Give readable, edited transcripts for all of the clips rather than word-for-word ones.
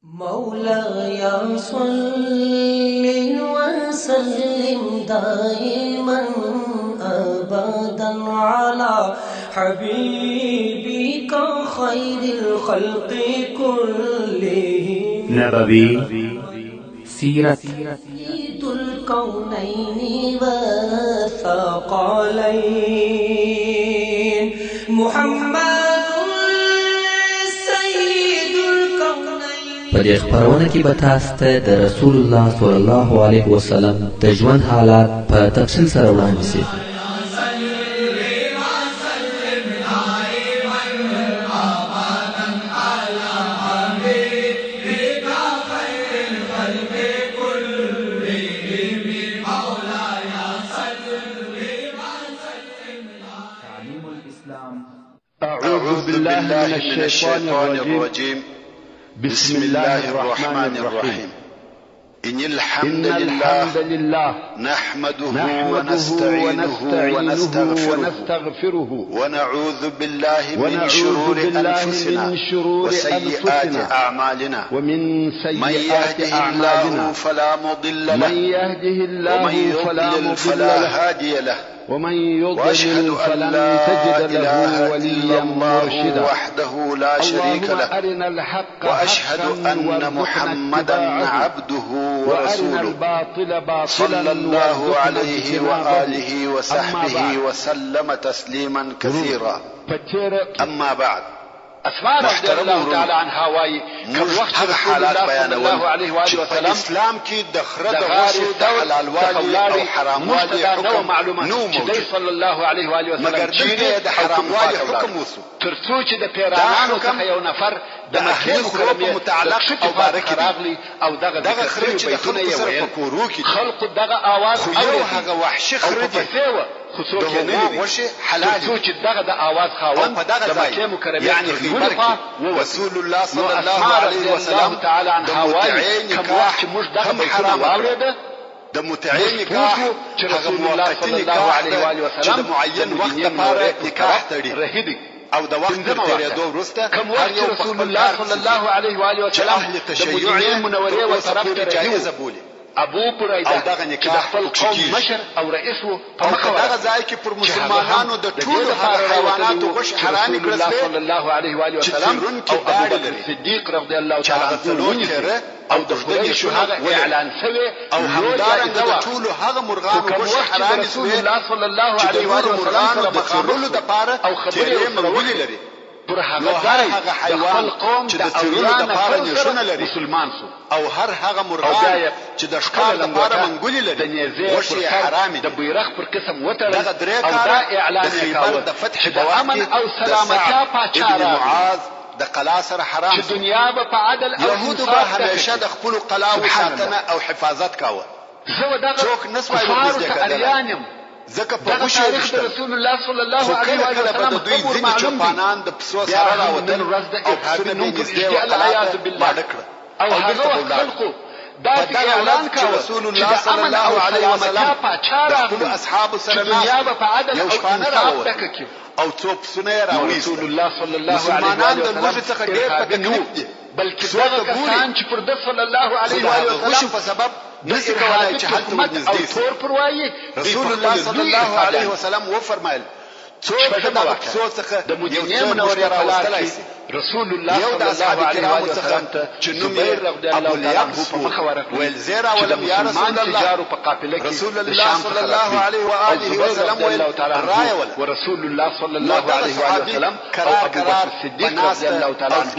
مولاي صل وسلم دائما أبدا على حبيبك خير الخلق كلهم نبوي سيرة سيد الكونين والثقلين محمد په دې خبرونه کې به تاسو ته د رسول الله صلی الله علیه وسلم د ژوند حالات په تفصیل سره وړاندې شي. أعوذ بالله من الشيطان الرجيم بسم الله الرحمن الرحيم إن الحمد لله نحمده ونستعينه ونستغفره ونعوذ بالله من شرور أنفسنا وسيئات أعمالنا من يهده الله فلا مضل له ومن يضلل فلا هادي له وأشهد أن لا إله إلا الله وحده لا شريك له وأشهد أن محمدا عبده ورسوله صلى الله عليه وآله وصحبه وسلم تسليما كثيرا. أما بعد، محترم تعالی عنها وایي کوم وخت هغه حالات بیانول چې په اسلام کې د خره د غوښې د حلالوالي او حراموالي حکم نو موجود صلی الله علیه و آله وسلم مګر دلته د حراموالي حکم وسو تر څو چې د پیرانانو څخه یو نفر د مکې مکرمې متعلق او بارک راغلی او دغه خره چې بیتونه یې ویل خلق دغه आवाज او هغه وحشي خره دی خصوص وشي حلال چې دغه د आवाज خاوند د مکې مکرمې یعنی خیبر کې رسول الله صلی الله علیه وسلم تعالی عنها وایي کوم وخت موږ دغه حرام واورېده د متعین نکاح هغه موقتی نکاح چې د معین وخت لپاره نکاح تړي او د وخت تر تېرېدو وروسته هر یو رسول الله صلی الله علیه و آله وسلم د مدینې منورې و طرف ته جایزه بولي. ابو بريده چې د خپل قوم مشر او رئیس وو په مخه دغه ځای کې پر مسلمانانو د ټولو حیواناتو غوښه حرامي کړل صلی الله علیه و آله وسلم او ابو بکر صدیق رضی الله تعالی عنه او د خدای شهادت اعلان شوی او همدارنګه د ټولو هغه مرغانو غوښه حرامي رسول الله صلی الله علیه و آله وسلم د څرولو لپاره او خبرې مرغلي لري پر هغه حیوان قوم چې د څرولو لپاره نشونه لري مسلمان سو او هر هغه مرغان چې د ښکار لپاره منګولي لري غوښه حرامي د بیرغ پر قسم وتړل دغه درې او دا اعلان وکاو د فتح د امن او سلامتیا پاچا معاذ د قلا سره حرام چې دنیا به په عدل او يهود به همیشه د خپل قلاو ساتنه او حفاظت کاوه. زه دغه څوک نسوای ورته ځکه په غوښه رسول الله صلی الله علیه و سلم دوی ځینې چوپانان د پسو سره راوتل او هغه نږدې ولاړ باندې کړ او هغه خلقو دا اعلان کاوه رسول الله صلی الله علیه وسلم د خپل اصحاب سره دنیا به په عدل او انصاف تکي او څو پسونه راوي رسول الله صلی الله علیه و سلم د څخه ډېر په تکلیف دي بلکې دغه کسان چې پر د صلی الله علیه و سلم په سبب نسی کولای چې حکومت او تور پروايي رسول الله صلی الله علیه وسلم و فرمایل څوک د افسوس څخه د مدینې منورې راوستلای شي رسول الله صلی الله علیه وسلم چې نوم یې ابو الیاب په مخه ورکړ ویل زیرا ولم یا رسول الله جارو په قافله کې رسول الله صلی الله علیه و آله وسلم ویل راي ولا ورسول الله صلی الله علیه وسلم قرار صدیق رضی الله تعالی عنه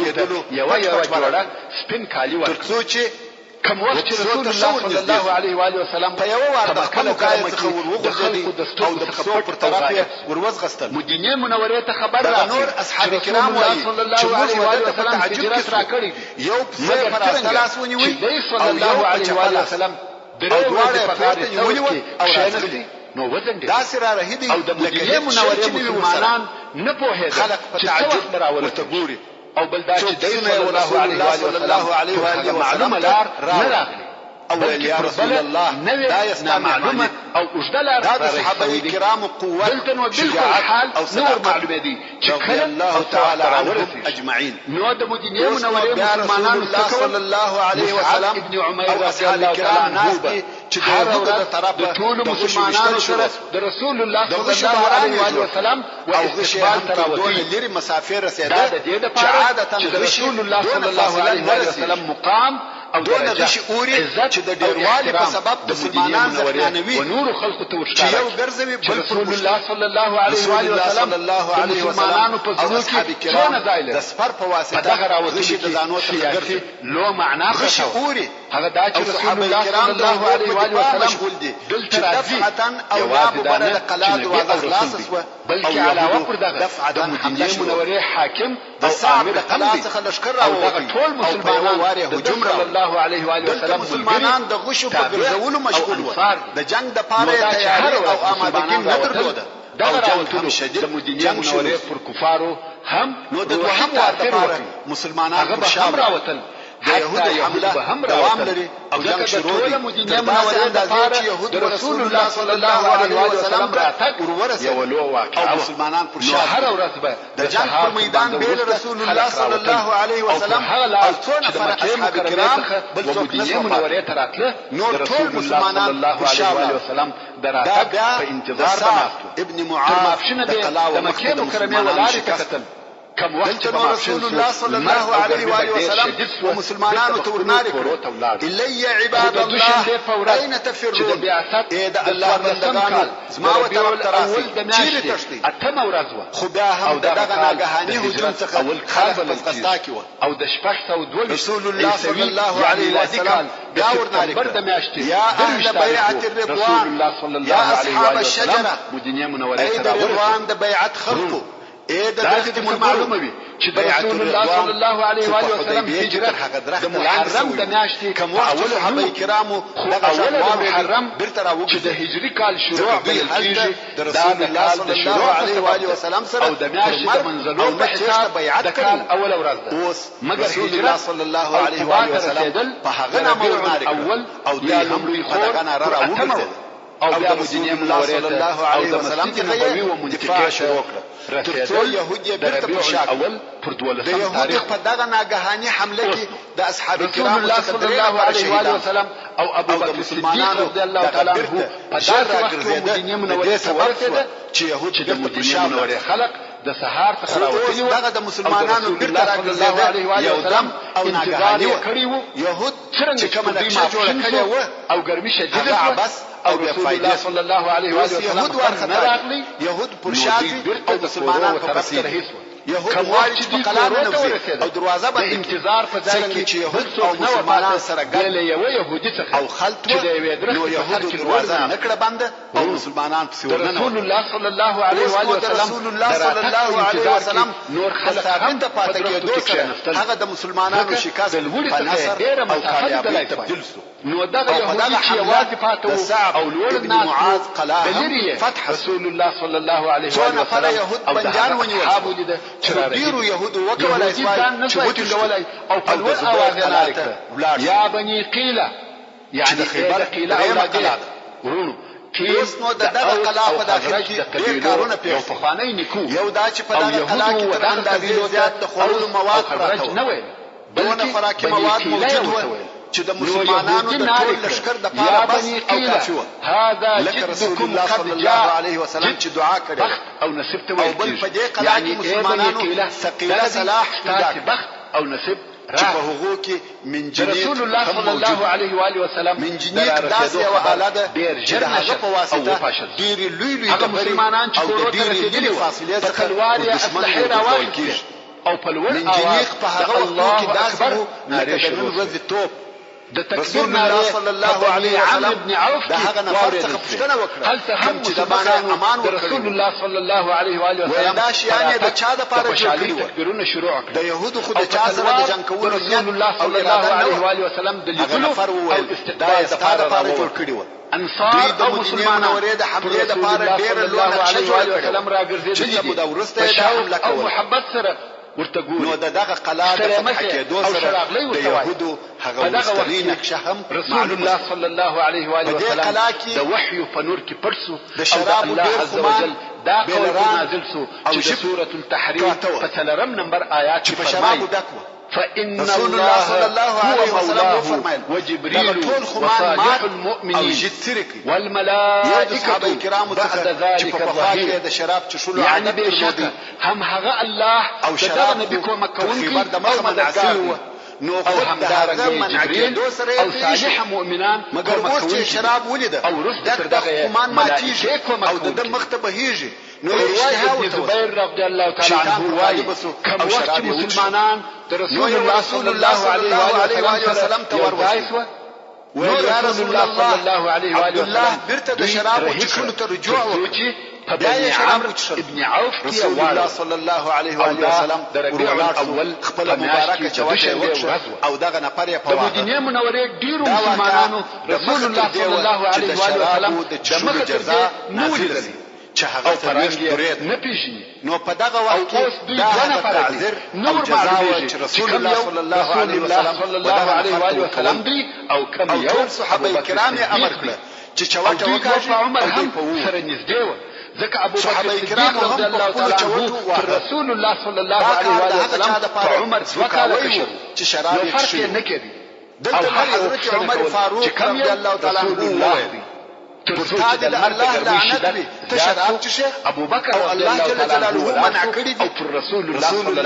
یو جوړه سپین کالی ورکړ ترڅو چې کوم وخت چې رسول الله صلی الله علیه و آله وسلم په یو وار د خپل کای څخه ورغورځي او د څو پر طرف وروزغستل مدینه منورې ته خبر راغی نور اصحاب کرام وایي صلی الله علیه و آله وسلم هجرت را کړی یو په پر اساس ونیوي صلی الله علیه و آله وسلم دروازه په غاړه ونیوي او شنه نو وزن دي دا سره رهدي او د مدینه منورې مسلمانان نه پوهېدل خلق په تعجب راولته ګوري او بل دا چې صلی الله علیه و آله معلومه لار نه راغلی او ویل یا رسول الله دا یستا معلومه او اوږده لار دا د صحابه کرامو قوت دلته نو بالکل حال نور معلومه دي چې کله الله تعالی عنهم اجمعین نو د مدینه منورې مسلمانانو صلی الله علیه وسلم ابن عمر رضی الله تعالی عنه چې دغه د طرف د ټول مسلمانانو سره د رسول الله صلی الله علیه وسلم او استقبال تراوتی لري مسافر رسیدل دا د دې لپاره چې رسول الله صلی الله علیه وسلم مقام او دونه غشي اوري چې د ډیروالي په سبب د مسلمانان زخمانوي او نور خلق ته ورشته چې یو ګرځوي بل رسول الله صلی الله علیه وسلم د مسلمانانو په زړه کې څونه ځای لري د سفر په واسطه دغه راوځي د ځانو څخه ګرځي لو معنا غشي اوري هغه دا چې رسول الله صلی الله علیه وسلم مشغول دي دلته دفعتن او یا مبارد قلاد او اخلاص بلکې علاوه پر دغه د مدینه منورې حاکم او امیر قلاد څخه لشکره راوړي ټول مسلمانان هجوم صلی الله علیه و آله وسلم مسلمانان د غشو په ګرځولو مشغول وو د جنگ د پاره تیاری او آمادګي نه درلوده دغه راوتلو د مدینه منورې پر کفارو هم نو د دوهم واره مسلمانان پر شام راوتل د يهود حمله دوام لري او جنگ شروع دي مدینه منورې د پاره د رسول الله صلی الله علیه وسلم راتګ یو لو واقع او مسلمانان پر شام هر ورځ به د جنگ په میدان بیل رسول الله صلی الله علیه وسلم او څو نفر اصحاب کرام بل څوک مدینه منورې ته راتله نور ټول مسلمانان پر شام علیه وسلم دراتګ په انتظار ابن معاذ د مکه مکرمه ولاري کتل كم وقت رسول الله صلى الله عليه وآله وسلم ومسلمانان تورنارك إلي عباد الله أين تفرون إذا الله بندگان زما وترك تراسي چيري تشتي اتم ورزوه خدا هم دغه ناګهاني هجوم څخه خلق قسطاکي و او د شپږ سو دول رسول الله صلى الله عليه وسلم بیا ورنارك يا أهل بيعة الرضوان يا أصحاب الشجرة مدينه منوره أي رضوان د بیعت خلقو دا معلومه وي چې د رسول الله صلی الله علیه و آله وسلم هجرت د محرم د میاشتې کوم وخت صحابه کرامو دغه محرم بیرته راوګي چې د هجري کال شروع بل کېږي د رسول الله صلی الله علیه و آله وسلم سره او د میاشتې د منځلو په حساب بیعت د کال اول ورځ ده اوس مګر رسول الله صلی الله علیه و آله وسلم په هغه نامه اول او د لومړي خور راوګي او بیا مدینه منورې صلی الله علیه وسلم نبوي و منطقه شروع کړ ترڅو يهودي بیرته په شاک اول پر دولسم تاریخ په دغه ناګهاني حمله کې د اصحاب کرام صلی الله علیه و آله وسلم او ابو بکر صدیق رضی الله تعالی عنه په دغه وخت مدینه منورې ته ورسېده چې يهود د مدینه منورې خلق د سهار څخه راوتلي دغه د مسلمانانو بیرته راګرځېده یو دم او ناګهاني کړی وو يهود څنګه چې کومه نقشه جوړه کړې وه او ګرمي شدیده او رسول الله صلی الله علیه و آله وسلم راغلی يهود پر شاته او مسلمانان په پسې يهود وایي چې په قلانه نوځي او دروازه به انتظار په ځای کې چې يهود او مسلمانان سره ګل یو يهودي څخه او خلط نو يهود دروازه نکړه بنده او مسلمانان په ورننه رسول الله صلی الله علیه و آله وسلم رسول الله صلی الله علیه وسلم نور خلق هم د پاتې کېدو سره هغه د مسلمانانو شکست په نصر او کامیابی تبدیل شو نو دغه يهودي چې یوازې پاتو او لوړ الناس معاذ قلاها فتح رسول الله صلی الله علیه و آله وسلم يهود بنجان ونیول ډیرو يهودو وکولای چې وټولای او په لوړ اواز یې یا بني قيله يعني خیبر قيله اولاد ورونو اوس نو دغه قلا په داخل کې ډېر کارونه پیښ په خواني نکو یو دا چې په دغه قلا کې تر اندازې زیات د خوړلو مواد پراته نه وي دونه خوراکي مواد موجود و چې د مسلمانانو د ټول لشکر د پاره بس او کافي و لکه رسول الله صلی الله علیه وسلم چې دعا کړې او نصیب ته او بل په دې قلا کې مسلمانانو ثقيله صلاح بخت او نصیب چې په هغو کې من جنیق رسول الله صلی الله علیه و آله وسلم من جنیق داسې یو آله ده چې د هغه په واسطه ډېرې لوی مسلمانان چې او ډېرې لرې فاصلې څخه د دشمن ورکول کېږي او په لوړ من جنیق په هغه وخت کې داسې وو لکه د نن ورځې توپ د تکبیر ناره صلی الله علیه وسلم ابن عوف ده هغه نفر څخه پوښتنه وکړه هل ته هم چې د امان رسول الله صلی الله علیه و آله وسلم دا شیان د چا د پاره جوړ کړي تکبیرونه شروع کړل د يهودو خو د چا سره د جنگ کولو رسول الله صلی الله علیه و آله وسلم د لیدلو او استقبال د پاره جوړ کړي و انصار او مسلمانانو د حمله لپاره ډېر لوړ نقشه جوړ کړل راګرځېدل چې ابو دا ورسته د حمله او محبت سره ورته ګوري نو دغه قلا د فتح کېدو سره د یهودو هغه وروستنۍ نقشه هم رسول الله صلی الله علیه و آله وسلم د وحی په نور کې پټ سو د شرابو ډېر خمان دا قول نازل سو چې د سورة التحریم په 3 نمبر آیات کې فرمایي فإن الله صلى الله عليه وسلم وجبريل وصالح المؤمنين والملائكة بعد ذلك ظهير يعني بشك هم هغا الله او دغه نبی کومه کوونکی او مدعو او همدارنګه جبريل او صالح مؤمنان مگر اوس چې شراب ولید او رسل دغه ملائکه او د مخته بهيږي نو ابن زبير رضي الله تعالى عنه وايي كم وقت مسلمانان رسول الله صلى الله عليه وسلم تورثوا ويا رسول الله صلى الله عليه وسلم برته د شراب او چښلو ته رجوع وکړي بیا عمرو ابن عوف رسول الله صلى الله عليه وسلم د ربيع الاول خپل مبارکه چوشه وکړه او دغه نفر یې په واده د مدینه منورې ډیرو مسلمانانو رسول الله صلى الله عليه وسلم د چښلو جزاء نو لري چې هغه فرنګ نه پیژني نو په دغه وخت کې دا تعذير او جزاء چې رسول الله صلى الله عليه وسلم دی او کوم یو صحابه کرام امر کړ چې چوټه وکړي عمر هم سره نږدې و ځکه ابو بکر صدیق رضی الله تعالی عنه رسول الله صلی الله علیه وسلم په عمر وکاله کړ چې شراب فرق نه کوي دلته حضرت عمر فاروق رضی الله تعالی عنه ترتاد الله لعنت به تشراب چشه ابو بکر او الله جل جلاله منع کړی دی او رسول الله صلی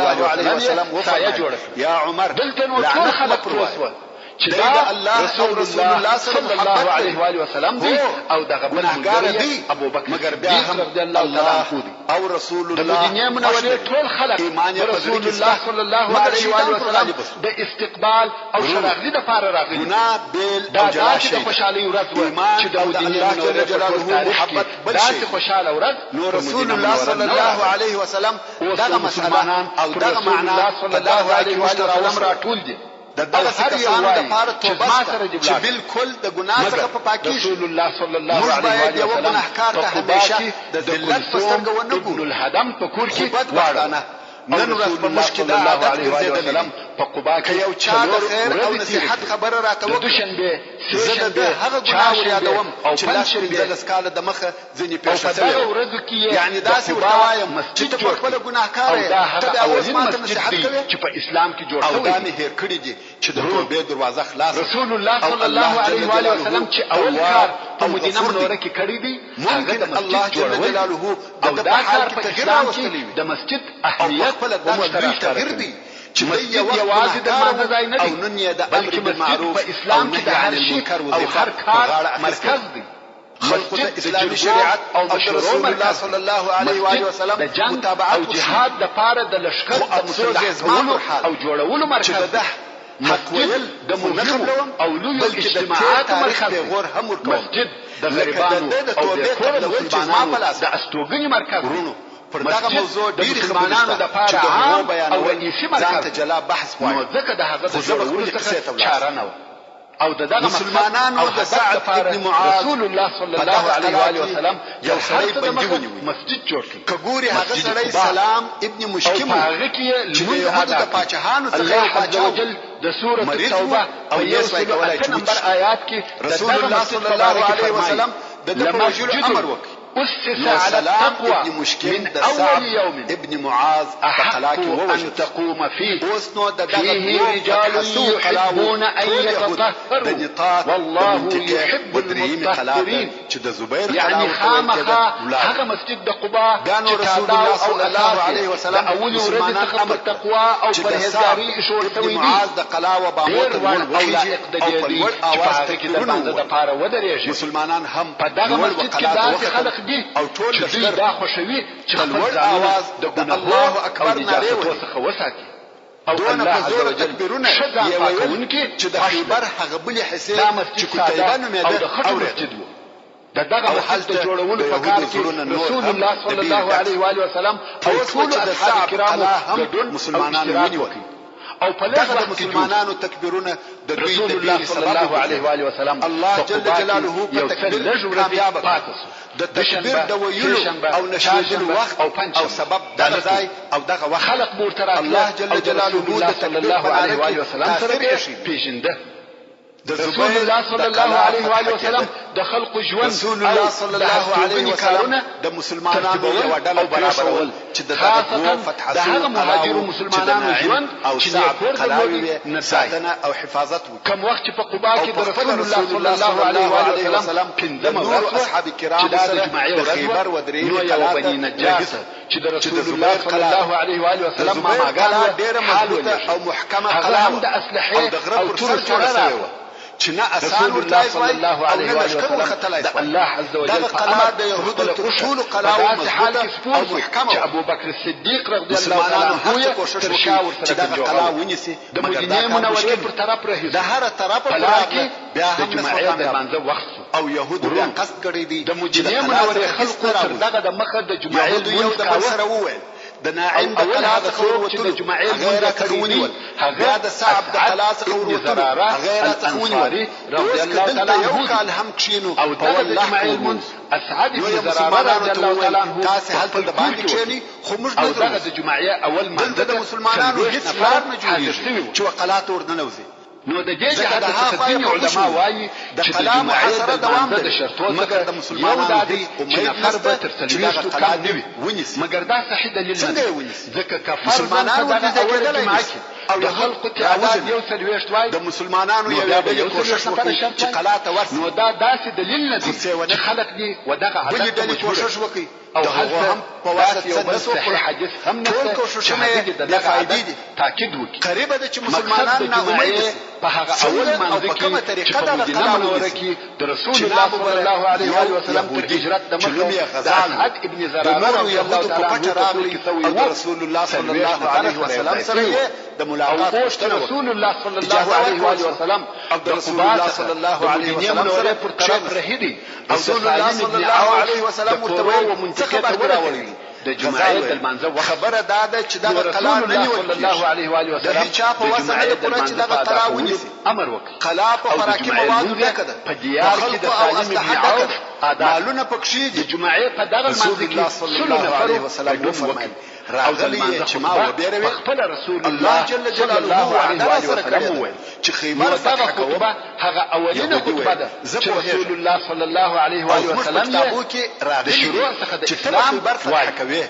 الله علیه وسلم وفرمایي یا عمر دلته نو ټول خلق توسوه چې دا الله رسول الله صلی الله علیه و آله وسلم دی او دغه ګناهګار دی ابو بکر مگر بیا هم رضی الله تعالی عنه او رسول الله د دنیا منورې ټول خلق رسول الله صلی الله علیه و آله وسلم د استقبال او شراغلی د فار راغلی ګناه بیل او جلاشي د خوشالۍ ورځ و چې د دنیا منورې جلاله محبت داسې خوشاله ورځ نو رسول الله صلی الله علیه وسلم دغه مسلمانان او دغه معنا صلی الله علیه و آله وسلم راټول دي دغه کسانو د پاره توبه چې بالکل د ګناه څخه په پاکي رسول الله صلی الله علیه و سلم ګناهکار ته همیشه د ذلت په سترګه ونه ګوري ابن الهدم په کور کې واړه نن ورځ په مشکل د عادت ګرځیدل په قباء کې یو چا د خیر او نصيحت خبره راته وکړه دوشنبه زه د هغه ګناه ور یادوم چې لاس د سکاله د مخه ځنی پیښه شوی یعنی داسې ورته وایم چې ته په خپل ګناهکار ته د اوس ماته نصيحت کوي چې په اسلام کې جوړ شوی او دا مې هیر کړی دي چې د توبې دروازه خلاص رسول الله صلی الله علیه و آله وسلم چې اول کار په مدینه منوره کې کړی دی ممکن الله جل جلاله او دا کار په اسلام کې د مسجد اهمیت او مشروع تغیر دی چې مسجد یوازې د مانځه ځای نه دی او نن یې د امر بالمعروف په اسلام کې د هر شي او هر کار مرکز دی خلق اسلامي شریعت او رسول الله صلی الله علیه و آله وسلم متابعت او جهاد د پاره د لشکر د مسلحولو او جوړولو مرکز ده حق ویل د مهم او لوی اجتماعات مرکز مسجد د غریبانو او د ټول مسلمانانو د استوګنې مرکز پر دغه موضوع ډیر مسلمانانو د پاره عام او رئیسي مرکز ځان ته جلا بحث وایي نو ځکه د هغه د جوړولو څخه چاره نه او دغه مسلمانانو د سعد ابن معاذ رسول الله صلی الله علیه و آله وسلم یو سړی بندي ونیوي مسجد جوړ کړ کګوري هغه سړی سلام ابن مشکم هغه کې چې د یهودو د پاچاهانو څخه پاچا د سوره التوبه او یو نمبر آیات کې رسول الله صلی الله علیه وسلم د دغه امر وکړ أسس على التقوى من أول يوم ابن معاذ أحق أن تقوم فيه رجال يحبون أن يتطهروا والله يحب المطهرين يعني خامخا هذا مسجد قباء رسول الله صلى الله عليه وسلم أول ورد تخف التقوى أو پرهیزګاری شور توي معاذ د قلاوه باموت ولایق د دې اواز ته کې د باندې د پاره ودرېږي مسلمانان هم په دغه مسجد کې داسې خلق دي او ټول لښکر دا خوشوي چې خپل आवाज د الله اکبر ناره څخه وساتي او الله عز وجل تکبیرونه یوویل چې د خیبر هغه بلې حصے چې کوتیبه نومېده او مسجد دغه مسجد جوړولو په کار کې رسول الله صلی الله علیه و آله وسلم او ټول اصحاب کرامو هم مسلمانانو ونیول او په لږ وخت مسلمانانو تکبیرونه د دوی رسول الله صلی الله علیه و آله وسلم الله جل جلاله په تکبیر کامیاب د تکبیر د ویلو او نشادلو وخت او سبب دغه ځای او دغه وخت خلق مورترات الله جل جلاله صلی الله علیه و آله وسلم سره پیژنده رسول الله صلی الله علیه و آله وسلم د خلق ژوند رسول الله صلی الله علیه وسلم د مسلمانانو یو ډله برابرول چې د دغه فتح هغه مهاجر مسلمانانو ژوند او سعد قلاوی ساتنه او حفاظت کوم وخت په قباء کې د رسول الله صلی الله علیه و آله وسلم پنځم ورځ اصحاب کرام سره د خیبر و درې کلا بنی نجار چې د رسول الله صلی الله علیه و آله وسلم ما ماګان ډیره مضبوطه او محکمه قلا د اسلحه او تور سره چې نه اسان ورته صلی الله علیه و آله وسلم الله عز وجل دغه قلا د يهودو ټول قلاو مضبوطه او محکمه چې ابو بکر صدیق رضی الله تعالی عنه کوشش وکړ چې دغه قلا ونیسي د مدینه منورې پر طرف راهي د هر طرف پر راهي بیا هم جمعه د باندې وخت او يهودو بیا قصد کړی دي د مدینه منورې خلکو تر دغه د مخه د جمعه یو د بل سره وویل د ناعم د قلا څخه ورته جمعه غیر تخونیول هغه د صعب د قلا څخه ورته غیر تخونیول رضی الله تعالی عنه کال هم کښینو او دغه جمعه المنز اسعد بن زراره رضی الله تعالی عنه تاسو هلته د باندې کښینی خو موږ نه دغه د جمعه اول منځ د مسلمانانو هیڅ لار نه جوړیږي چې قلا ته ورننوځي نو د دې جهاد څخه علماء وايي چې د جمعه سره دوام د شرطو مګر د مسلمانانو دی چې نفر به تر څلويشتو کم نه وي مګر دا صحیح دلیل نه ځکه کفر مسلمانانو د اول جمعه او د خلق تعداد یو څلويشت وای د مسلمانانو یو بل کوشش وکړي چې قلا ته ورسي نو دا داسې دلیل نه دی چې خلق دي ودغه عادت بل کوشش وکړي او هم په واسطه یو صحیح حدیث هم نه ټول کوششونه د فائدې دي تاکید وکړي قریب ده چې مسلمانان نه امید په هغه اول منځ کې چې په مدینه منوره کې د رسول الله صلی الله علیه و آله وسلم تر هجرت د مکه د اسعد ابن زراره رضی الله تعالی عنه او رسول الله صلی الله علیه وسلم سره د ملاقات رسول الله صلی الله علیه و آله وسلم او د رسول الله صلی الله علیه وسلم سره پر طرف رهیدي رسول الله صلی الله علیه وسلم ورته منتخب راوړي د جمعه د منځه خبره دا ده چې دا قلا نه نیول صلی الله علیه و آله وسلم د چا په واسطه د قرآن چې دا قلا ونیسي امر وکړ قلا په فراکي موادو لیکده په دیار کې د سالم ابن عوف مالونه پکښې د جمعه په دغه منځ کې صلی الله علیه وسلم وفرمایل راغلی چې ما وبېروي خپل رسول الله جل جلاله علیه و سلم چې خیبر فتح کوه هغه اولینه خطبه ده چې رسول الله صلی الله علیه و آله وسلم یې راغلی شروع څخه د اسلام فتح کوي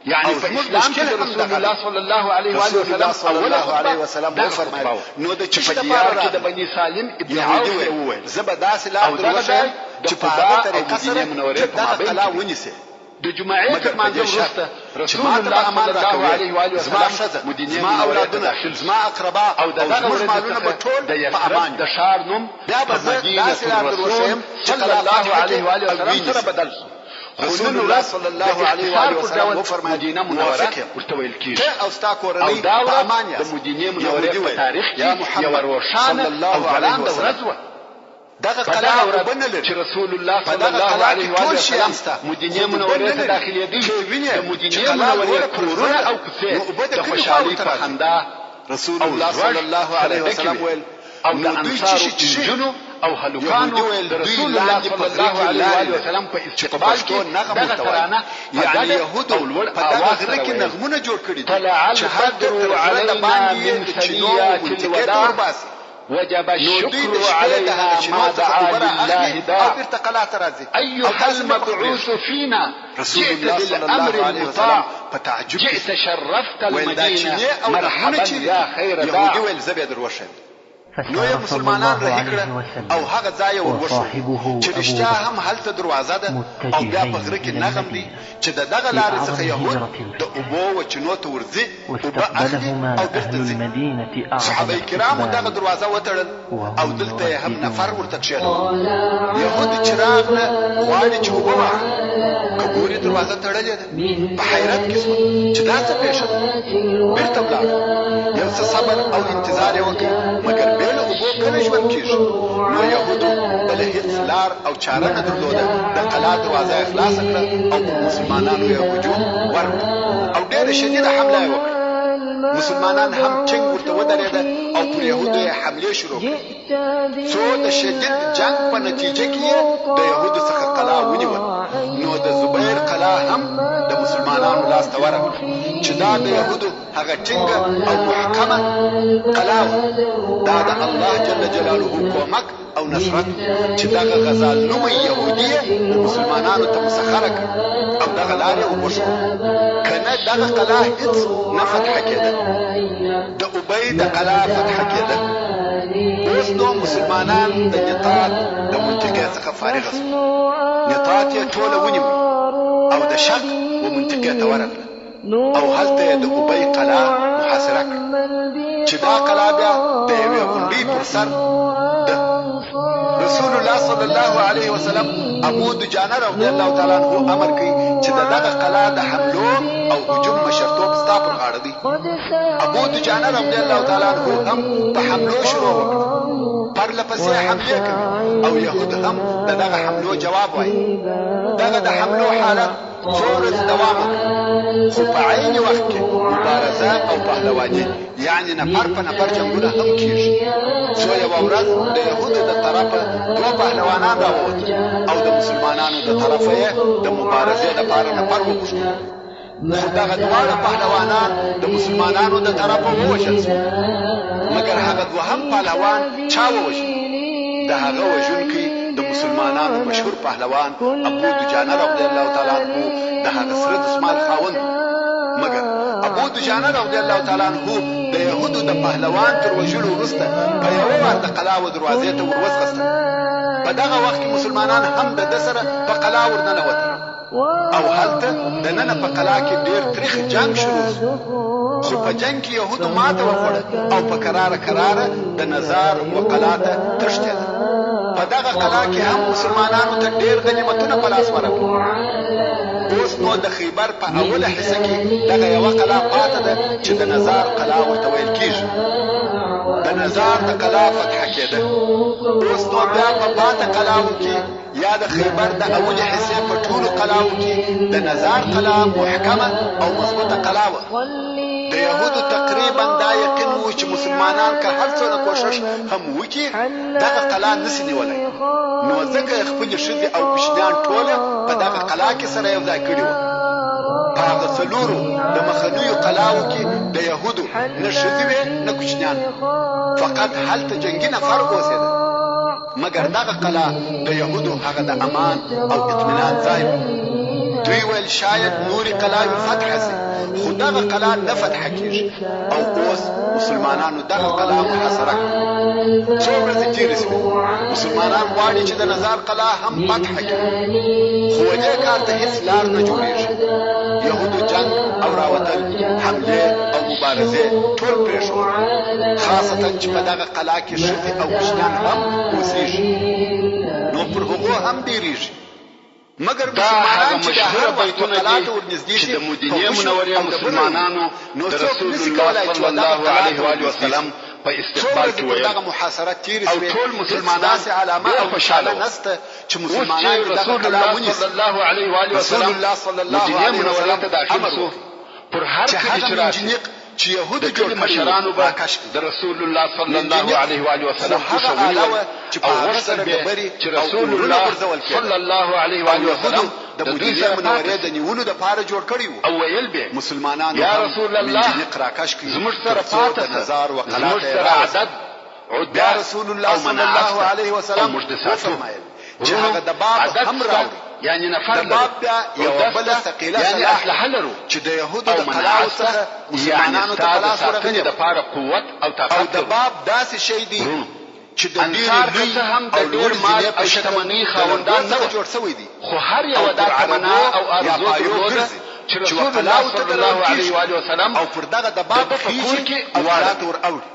يعني في الاسلام کې رسول الله صلی الله علیه و آله وسلم اوله علیه وسلم فرمایل نو د چې په دیار کې د بنی سالم ابن عوف وویل زبداس لا دروشه چې په هغه طریقه سره د قلا ونیسي د جمعې تر منځ وروسته رسول الله صلی الله علیه و آله وسلم مدینه ما اولادونه زما اقربا او دغه مالونه په ټول په امان د شار نوم بیا به داسې لا دروشه صلی الله علیه و آله وسلم سره بدل شو رسول الله صلی الله علیه و آله وسلم فرمایي مدینه منوره ورته ویل کیږي او ستا کورنۍ په امان د مدینه منوره په تاریخ کې یو روښانه او ځلانده ورځ و دغه قلا وبنل چې رسول الله صلی الله علیه و آله وسلم مدینه منوره ته داخلي دي د مدینه منوره کورونه او کوڅې د خوشحالي په خندا رسول الله صلی الله علیه وسلم ویل او د انصار جنو او هلوکانو د رسول الله صلی الله علیه و آله وسلم په استقبال کې دغه ترانه یعنی يهود په دغه غره کې نغمونه جوړ کړي دي طلع البدر علينا من ثنيات الوداع وجب الشكر عليها ما دعا لله داع أيها المبعوث فينا جئت بالأمر المطاع جئت شرفت المدينة مرحبا يا خير داع نو یې مسلمانان رهي کړه او هغه ځای وروښو چې رښتیا هم هلته دروازه ده او بیا په غره کې نغم دی چې د دغه لارې څخه یهود د اوبو وچینو ته ورځي اوبه اخلي او بېرته ځي صحابه کرامو دغه دروازه وتړل او دلته یې هم نفر ورته کښېنول یهود چې راغله غواړي چې اوبه واخلي که ګوري دروازه تړلې ده په حیرت کې شوه چې دا څه پېښه ده بېرته ولاړه یو څه صبر او انتظار یې وکړ مګر بې له اوبو کله ژوند کېږي نو یهودو بله هېڅ لار او چاره نه درلوده د قلا دروازه یې خلاصه کړه او په مسلمانانو یې هجوم ورکړ او ډېره شدیده حمله یې وکړه مسلمانان هم ټینګ ورته ودرېدل او پر یهودو یې حملې شروع کړې. څو د شدید جنگ په نتیجه کې یې د یهودو څخه قلا ونیول. نو د زبیر قلا هم د مسلمانانو لاس ته ورغله چې دا د یهودو هغه ټینګه او محکمه قلا وه. دا د الله جل جلاله کومک او نصرت چې دغه غزال نومي یهودي د مسلمانانو ته مسخره کړ او دغه لار یې وبښله. کنه دغه قلا هیڅ نه فتح کېده، د ابی د قلا فتح کېده. اوس نو مسلمانان د نطاط د منطقې څخه فارغ شول. نطاط یې ټوله ونیول او د شرق و منطقې ته ورغله او هلته یې د ابی قلا محاصره کړه چې دا قلا بیا د یوې غونډۍ پر سر ده. رسول الله صلی الله علیه وسلم ابو دجانه رضی الله تعالی عنہ امر کوي چې دغه قلا د حملو او هجوم مشرتوب ستا پر غاړه دی. ابو دجانه رضی الله تعالی عنہ هم په حملو شروع وکړه، پرله پسې حملې کوي او يهود هم دغه حملو جواب وایي. دغه د حملو حالت څو ورځې دوام وکړ، خو په عین وخت کې مبارزه او پهلواني یعنی نفر په نفر جنګونه هم کېږي. څو یوه ورځ د یهودو د طرفه دوه پهلوانان راووتل او د مسلمانانو د طرفه یې د مبارزې لپاره نفر وغوښتل. خو دغه دواړه پهلوانان د مسلمانانو د طرفه ووژل شول، مګر هغه دوهم پهلوان چا ووژل؟ د هغه وژونکی د مسلمانانو مشهور پهلوان ابو دجانه رضی الله تعالی عنہ د هغه سره دسمال خاوند. مګر ابو دجانه رضی الله تعالی عنہ د یهودو د پهلوان تر وژلو وروسته په یوه وار د قلا و دروازې ته وروسغستل. په دغه وخت کې مسلمانان هم د ده سره په قلا ورننوتل او هلته دننه په قلا کې ډېر تریخ جنگ شروع شو. خو په جنگ کې یهودو ماته وخوړه او په کراره د نزار و قلا ته تښتېدل. په دغه قلا کې هم مسلمانانو ته ډېر غنیمتونه په لاس ورغلل. اوس نو د خیبر په اوله حصه کې دغه یوه قلا پاته ده چې د نزار قلا ورته ویل کېږي. د نزار د قلا فتح کېده. اوس نو بیا په پاته قلاو کې یا د خیبر د اولې حصې په ټولو قلاو کې د نزار قلا محکمه او مضبوطه قلا وه. د یهودو تقریبا دا یقین و چې مسلمانان که هر څونه کوشش هم وکړي دغه قلا نسي نیولی. نو ځکه یې خپلې ښځې او کوچنیان ټوله په دغه قلا کې سره یو ځای کړي وو. په هغه څلورو د مخنیو قلاو کې د یهودو نه ښځې وې نه کوچنیان، فقط هلته جنګي نفر اوسېده. مګر دغه قلا د یهودو هغه د امان او اطمینان ځای و. دوی ویل شاید نورې قلاوې فتح سي، خو دغه قلا نه فتح کېږي او اوس مسلمانانو دغه قلا محاصره کړه. څو ورځې تېرې شوې، مسلمانان غواړي چې د نزار قلا هم فتح کړي، خو دې کار ته هېڅ لار نه جوړېږي. یهودو جنگ او راوتل، حملې او مبارزې ټول پرېښول، خاصتا چې په دغه قلا کې ښځې او کوچنیان هم اوسېږي، نو پر هغو هم ډېرېږي. مګر مسلمانان چې د هر وخت قلات ورنږدې شي د مدینې منورې مسلمانانو د رسول الله صلی الله علیه و وسلم په استقبال کې ویل دغه محاصره تیر او ټول مسلمانان علامه او خوشاله نسته چې مسلمانان دغه کلام ونیسي. صلی الله علیه و وسلم مدینې منورې ته داخل شو. پر هر کله چې راشي چې يهود جوړ مشرانو به د رسول الله صلی الله علیه و وسلم خوشاله او ورسره به چې رسول الله صلی الله علیه و وسلم د مدینې منورې د نیولو د پاره جوړ کړی وو. او ویل به مسلمانانو یا رسول الله زموږ سره پاته هزار وقلات زموږ سره عدد یا رسول الله صلی الله علیه وسلم فرمایل چې هغه د باب هم راوړي، یعنی نفر د باب بیا یو بل ثقيله یعنی اسلحه لرو چې د يهودو د قلاو څخه مسلمانانو ته خلاص ورغلي د پاره قوت او طاقت. او د باب داسې شی دی چې د انصار څه هم د ډېر مال او شتمنۍ خاوندان نه جوړ شوی دي، خو هر یو د تمنا او ارزو درلوده چې رسول الله صلی الله علیه و وسلم او پر دغه د باب په کور کې اولاد ور اوړي.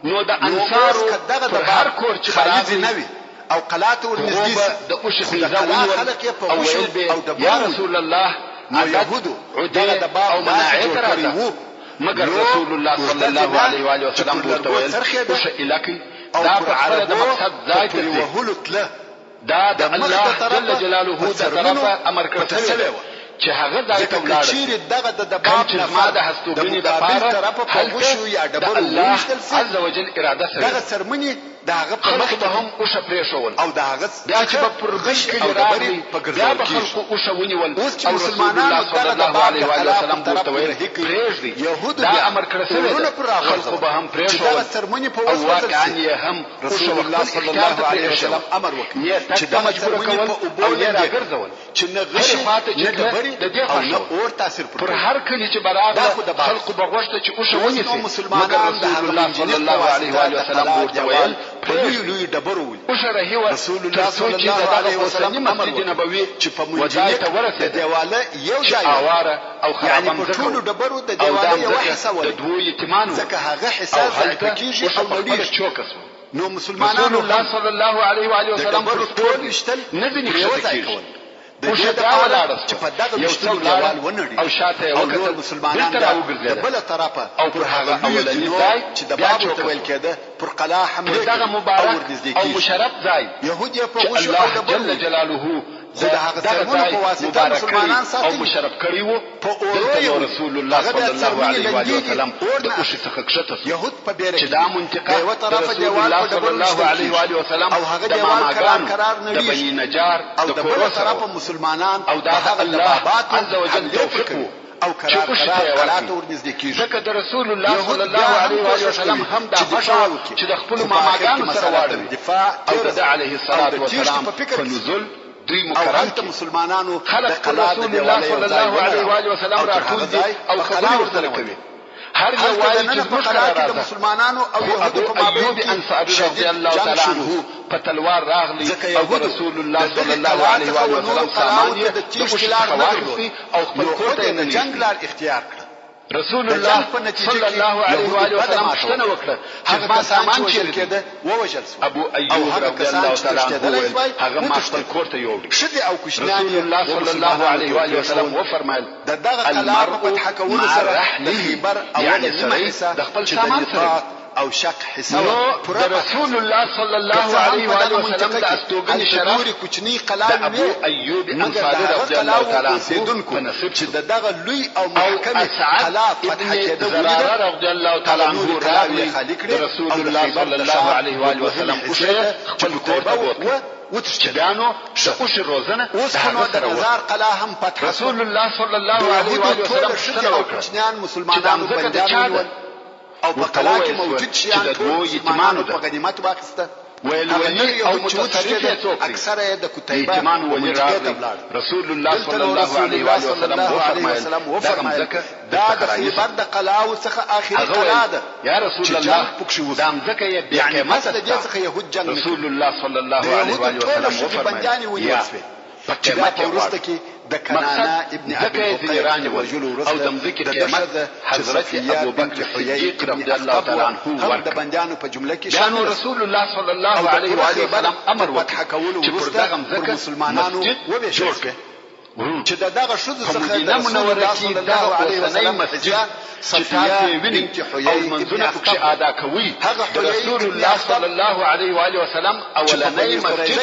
نو د انصارو پر هر کور چې خالد نه وي او قلات ورنږدې د اوش خلزه او ویل به یا رسول الله نو يهودو دغه د باب او مناعت راځي. مگر رسول الله صلی الله علیه و وسلم ورته ویل اوش الکی دا په خپل د مقصد ځای ته وهلو تله دا د الله جل جلاله د طرفه امر کړی چې هغه ځای ته ولاړ چیرې دغه د دباب نه د هستوګنې لپاره طرفه په وشو یا ډبرو وشتل سي عز وجل اراده سره دغه سرمنې د هغه په مخ ته هم اوشه پرېښول او د هغه بیا چې په پرغش کې راغلي بیا به خلکو اوشه ونیول او مسلمانانو صلی الله علیه و وسلم ورته ویل پرېږدي یهودو دا امر کړی شوی خلکو به هم پرېښول دغه سرمنې په وسو واقعا یې هم رسول الله صلی الله علیه وسلم امر وکړ چې دغه سرمنې په اوبو نه راګرځول چې نه غشي نه ډبرې او نه اور تاثیر پر هر کلی چې براغله خلکو به غوښته چې اوشه ونیسي مسلمانان رسول الله صلی الله علیه و وسلم ورته ویل لوی ډبرو ول رسول الله صلی الله علیه وسلم مسجد نبوي چې په مدینه ته ورسېد دیواله یو ځای اواره او خرابه په ټولو ډبرو د دیواله یو حصہ ول د دوه یتیمانو ځکه هغه حساس کیږي او نړۍ نو مسلمانانو الله صلی الله علیه و وسلم پر ټول شتل نه ځنی کېږي د دې ډول چې په دغه مشتل دیوال ونړي او شاته وکړه مسلمانان د بل طرفه او پر هغه اولنی ځای چې د باب ته ویل کېده پر قلا حمله دغه مبارک او مشرف ځای يهودي په وشو او د جل جلاله خدای هغه سرمنو په واسطه مسلمانان ساتي او مشرف کړي وو په اورو رسول الله صلی الله علیه و سلم د اوشي څخه کښته يهود په بیره چې دا منطقه یو طرفه دیوال په صلی الله علیه و سلم او هغه دیوال قرار نه د بنی نجار او د بل طرفه مسلمانان او د الله عز وجل توفیق او قرارات ورنږدې کیږي ځکه د رسول الله صلی الله علیه و سلم هم دا فشار چې د خپل ماماګانو سره واړوي دفاع او د علیه الصلاه والسلام په نزول دوی مکرم ته مسلمانانو خلق رسول الله صلی الله علیه و سلم راټول دي او خبرې ورسره کوي هر یو وایي چې موږ د مسلمانانو او ابو ایوب انصاری رضی الله تعالی عنه په تلوار راغلی او رسول الله صلی الله علیه و سلم سامان یې د تیشکلار او خپل کوټه نه جنگ لار اختیار کړ رسول الله صلی الله علیه و سلم پښتنه وکړه چې ما سامان چیرې کېده ووجل ابو ایوب رضی الله تعالی عنه هغه ما خپل کوټه یوړ شدي او کوشنان رسول الله صلی الله علیه و سلم و فرمایل دغه قلا په فتح کولو سره خیبر او یعنی د خپل سامان سره او شق حساب پر رسول الله صلی الله علیه و سلم د استوګنې شرف کوچنی قلا ابو ایوب انصاری رضی الله تعالی عنه په نسب چې دغه لوی او محکم قلا فتح کېده زراره رضی الله تعالی عنه راوي رسول الله صلی الله علیه و سلم او خپل کوټه وکړه وتشتدانو شقوش الروزنه وسخنو د هزار قلا هم فتح رسول الله صلی الله علیه و سلم څنګه وکړ مسلمانانو بندیان او په قلا کې موجود شیان ټول یتیمانو په غنیمت واخیسته ولی او متصرف اکثر د کتیبه یتیمان ولی راغلی رسول الله صلی الله علیه و سلم و فرمایل دا د خیبر د قلاو څخه اخري قلا ده یا رسول الله دام ځکه یې بیا قیمت دې څخه يهود جنگ رسول الله صلی الله علیه و سلم و فرمایل په قیمت ورسته کې د کنانا ابن ابي ایران ورجل او د ذکر قیمت حضرت ابو بکر صدیق رضی الله تعالی عنه هم د بندیانو په جمله کې شانو رسول الله صلی الله علیه و سلم امر وکړ چې پر دغه ځکه مسلمانانو وبېښول چې دغه شذ څخه د منوره کې دغه علیه وسلم مسجد صفیه بنت حیی او منځونه پکې ادا کوي رسول الله صلی الله علیه و آله وسلم اولنۍ مسجد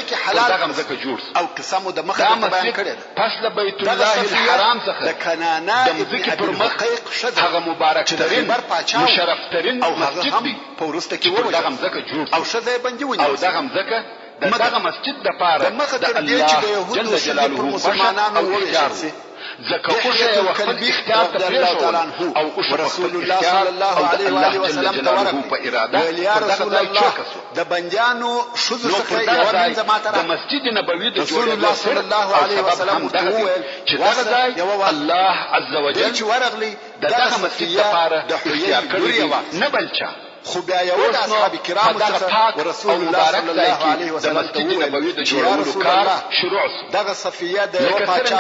دغه ځکه جوړ او قسمو د مخه بیان کړی پس له بیت الله الحرام څخه د کنانا ابن پر مخیق شذ هغه مبارک ترین مشرف ترین او مسجد دی په ورسته کې دغه ځکه جوړ او شذ بندي ونی او دغه ځکه دغه مسجد د پاره د الله جل جلاله مسلمانانو وشارسي زکه اوشه وخت اختیار ته پریښول او رسول الله صلی الله علیه و سلم جلاله په اراده یا رسول الله د بندیانو شذ څخه یو من زماته د مسجد نبوي د رسول الله صلی الله علیه و سلم چې دغه ځای الله عز وجل چې ورغلی دغه مسجد لپاره اختیار کړی نه بلچا خو بیا یو د اصحاب کرام څخه ورسول الله صلی الله علیه و سلم د مسجد نبوي د جوړولو کار شروع دغه صفیه د یو پاچا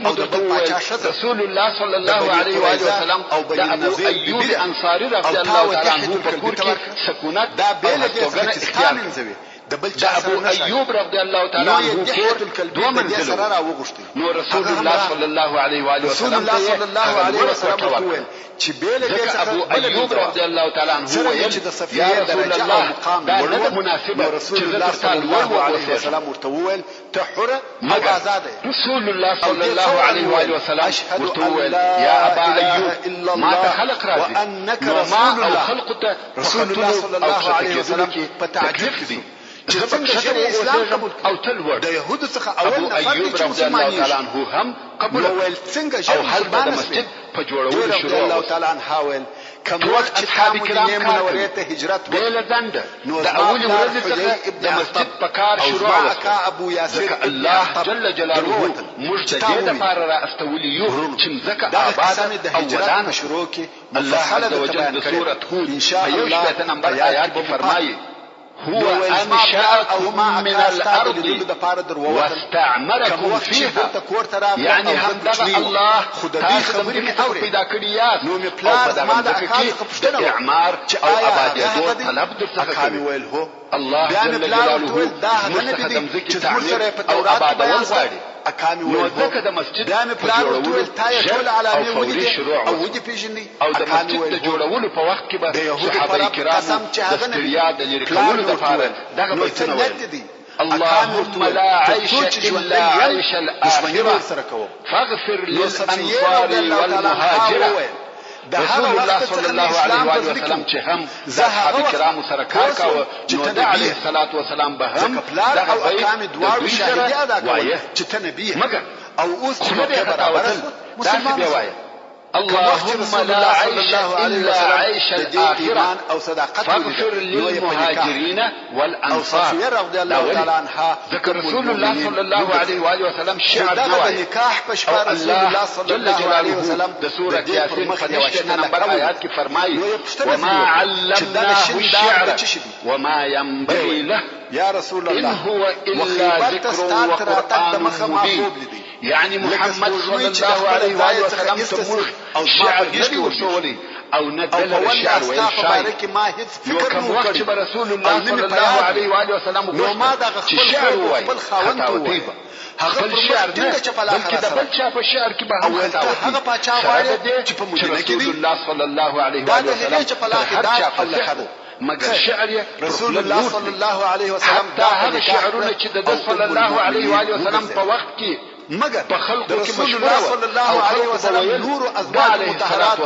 او د بل پاچا رسول الله صلی الله علیه و سلم او د ابو ایوب انصاری رضی الله تعالی عنه په کور کې سکونت دا بیل د اختیار منځوي د ابو ایوب رضی الله تعالی عنہ کور دوه منزل نو رسول الله صلی الله علیه و آله وسلم ته چې بیل ابو ایوب رضی الله تعالی عنہ ویل یا رسول الله دا نه مناسبه رسول الله صلی الله علیه وسلم ورته ویل ته حره او آزاده رسول الله صلی الله علیه و آله وسلم ورته ویل یا ابا ایوب ما ته خلق راځي وانك رسول الله خلقته رسول الله صلی الله علیه وسلم په تعجب دي چې څنګه اسلام قبول او تلور د يهودو څخه اول نفر چې مسلمان تعالی عنہ هم قبول ول څنګه او هر د مسجد په جوړولو شروع الله تعالی عنہ ول کوم وخت اصحاب کرام منورې ته هجرت وکړه دند د اول ورځ څخه د مسجد په کار شروع وکړه ابو یاسر الله جل جلاله مجتهد لپاره را استولي یو چې ځکه آباد د هجرت شروع کې الله عز وجل د سوره هود ان شاء الله نمبر آیات فرمایي هو أنشأكم من الأرض واستعمركم فيها يعني هم دغه الله تاسو د پیدا کړیاست نو می پلار ما د اعمار او آبادیدو طلب د څخه الله جل جلاله مستخدم ذکر تعمیر او آبادول غواړي نو ځکه د مسجد د پلان ټول تای ټول علامه ودی او ودی پیژنې او د مسجد د جوړولو په وخت کې به صحابه کرام د ستړیا د لري کولو لپاره دغه بیتونه ویل اللهم لا عيش الا عيش الاخره فاغفر للانصار والمهاجره رسول الله صلی الله علیه و سلم چې هم صحابه کرام سره کار کاوه نو د علیه الصلاۃ والسلام به هم دغه او اقام دوار شاهدی ادا کوي چې ته نبی مگر او اوس چې برابر مسلمان وایي اللهم لا عيش إلا عيش الآخرة فاغفر للمهاجرين والأنصار رضي الله تعالى عنها ذكر رسول الله صلى الله عليه وآله وسلم شعر دوائی نکاح پشپا رسول الله صلى الله عليه وسلم بسورة ياسين فدشتنا نمبر آيات کی فرمائی وما علمناه الشعر وما ينبغي له يا رسول الله إن هو إلا ذكر وقرآن مبين يعني محمد صلى الله عليه وآله وسلم تموش شعر ندی ورسولی او ندل الشعر والشاعر نو کم وقت چې رسول الله صلى الله عليه وآله وسلم چې شعر وایي خطا وطیبه خپل شعر نه بلکې د بل چا په شعر کې به هم خطا وطیبه چې په مدینه کې رسول الله صلى الله عليه وآله وسلم هر چا په لخبو مگر شعر رسول الله صلى الله عليه وسلم حتى هغه شعرونه چې د صلى الله عليه وآله وسلم په وخت کې مگر په خلقو کې مشهور صلی الله علیه وسلم نور ازواج مطهرات